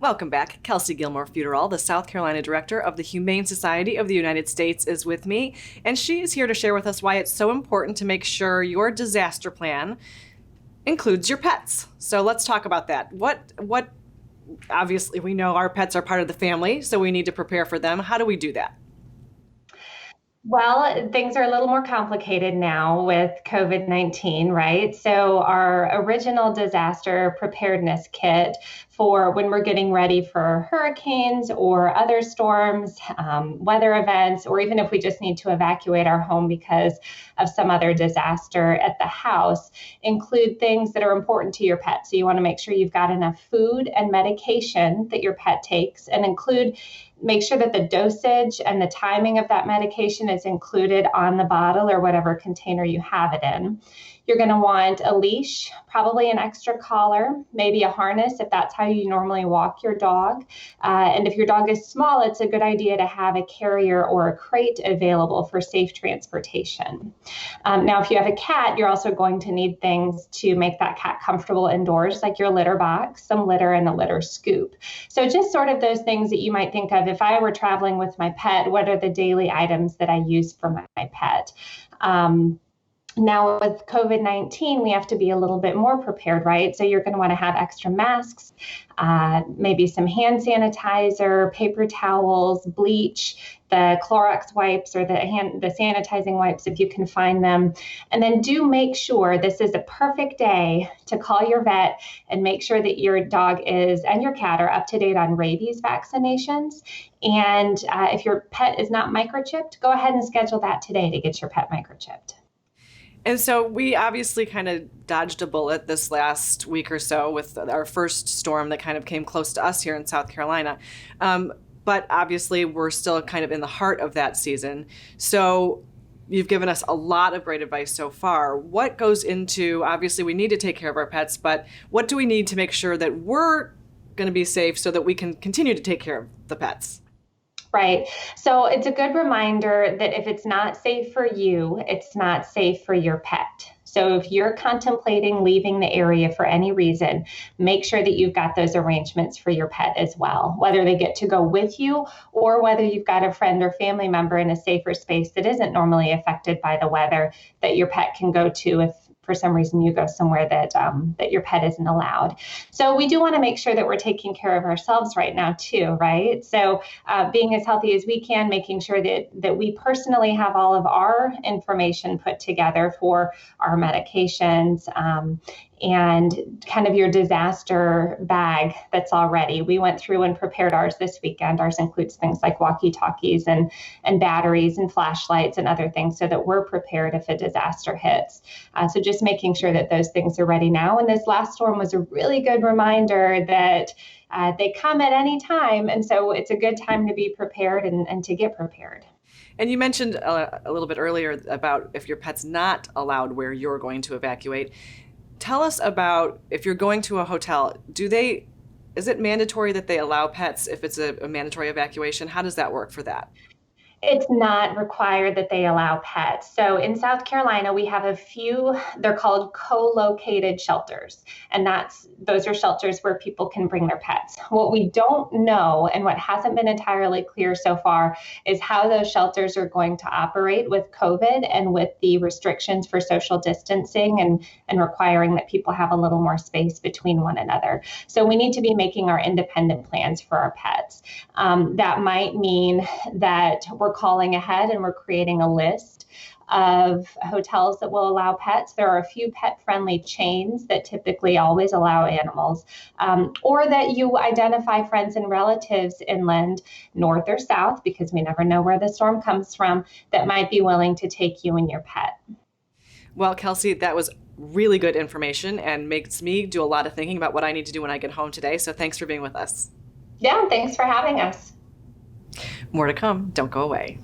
Welcome back. Kelsey Gilmore-Futeral, the South Carolina Director of the Humane Society of the United States, is with me, and she is here to share with us why it's so important to make sure your disaster plan includes your pets. So let's talk about that. What obviously we know our pets are part of the family, so we need to prepare for them. How do we do that? Well, things are a little more complicated now with COVID-19, right? So our original disaster preparedness kit for when we're getting ready for hurricanes or other storms, weather events, or even if we just need to evacuate our home because of some other disaster at the house, include things that are important to your pet. So you want to make sure you've got enough food and medication that your pet takes, and make sure that the dosage and the timing of that medication is included on the bottle or whatever container you have it in. You're going to want a leash, probably an extra collar, maybe a harness if that's how you normally walk your dog. And if your dog is small, it's a good idea to have a carrier or a crate available for safe transportation. Now, if you have a cat, you're also going to need things to make that cat comfortable indoors, like your litter box, some litter, and a litter scoop. So just sort of those things that you might think of. If I were traveling with my pet, what are the daily items that I use for my pet? Now with COVID-19, we have to be a little bit more prepared, right? So you're going to want to have extra masks, maybe some hand sanitizer, paper towels, bleach, the Clorox wipes or the sanitizing wipes if you can find them. And then do make sure this is a perfect day to call your vet and make sure that your dog and your cat are up to date on rabies vaccinations. And if your pet is not microchipped, go ahead and schedule that today to get your pet microchipped. And so we obviously kind of dodged a bullet this last week or so with our first storm that kind of came close to us here in South Carolina. But obviously we're still kind of in the heart of that season. So you've given us a lot of great advice so far. What goes into, obviously we need to take care of our pets, but what do we need to make sure that we're going to be safe so that we can continue to take care of the pets? Right. So it's a good reminder that if it's not safe for you, it's not safe for your pet. So if you're contemplating leaving the area for any reason, make sure that you've got those arrangements for your pet as well, whether they get to go with you or whether you've got a friend or family member in a safer space that isn't normally affected by the weather that your pet can go to if for some reason you go somewhere that your pet isn't allowed. So we do want to make sure that we're taking care of ourselves right now too, right? So being as healthy as we can, making sure that we personally have all of our information put together for our medications, and kind of your disaster bag that's all ready. We went through and prepared ours this weekend. Ours includes things like walkie-talkies and batteries and flashlights and other things so that we're prepared if a disaster hits. So just making sure that those things are ready now. And this last storm was a really good reminder that they come at any time. And so it's a good time to be prepared and to get prepared. And you mentioned a little bit earlier about if your pet's not allowed where you're going to evacuate. Tell us about if you're going to a hotel, is it mandatory that they allow pets if it's a mandatory evacuation? How does that work for that? It's not required that they allow pets. So in South Carolina, we have a few, they're called co-located shelters. And those are shelters where people can bring their pets. What we don't know and what hasn't been entirely clear so far is how those shelters are going to operate with COVID and with the restrictions for social distancing and requiring that people have a little more space between one another. So we need to be making our independent plans for our pets. That might mean that we're calling ahead and we're creating a list of hotels that will allow pets. There are a few pet-friendly chains that typically always allow animals, or that you identify friends and relatives inland, north or south, because we never know where the storm comes from, that might be willing to take you and your pet. Well, Kelsey, that was really good information and makes me do a lot of thinking about what I need to do when I get home today. So thanks for being with us. Yeah, thanks for having us. More to come. Don't go away.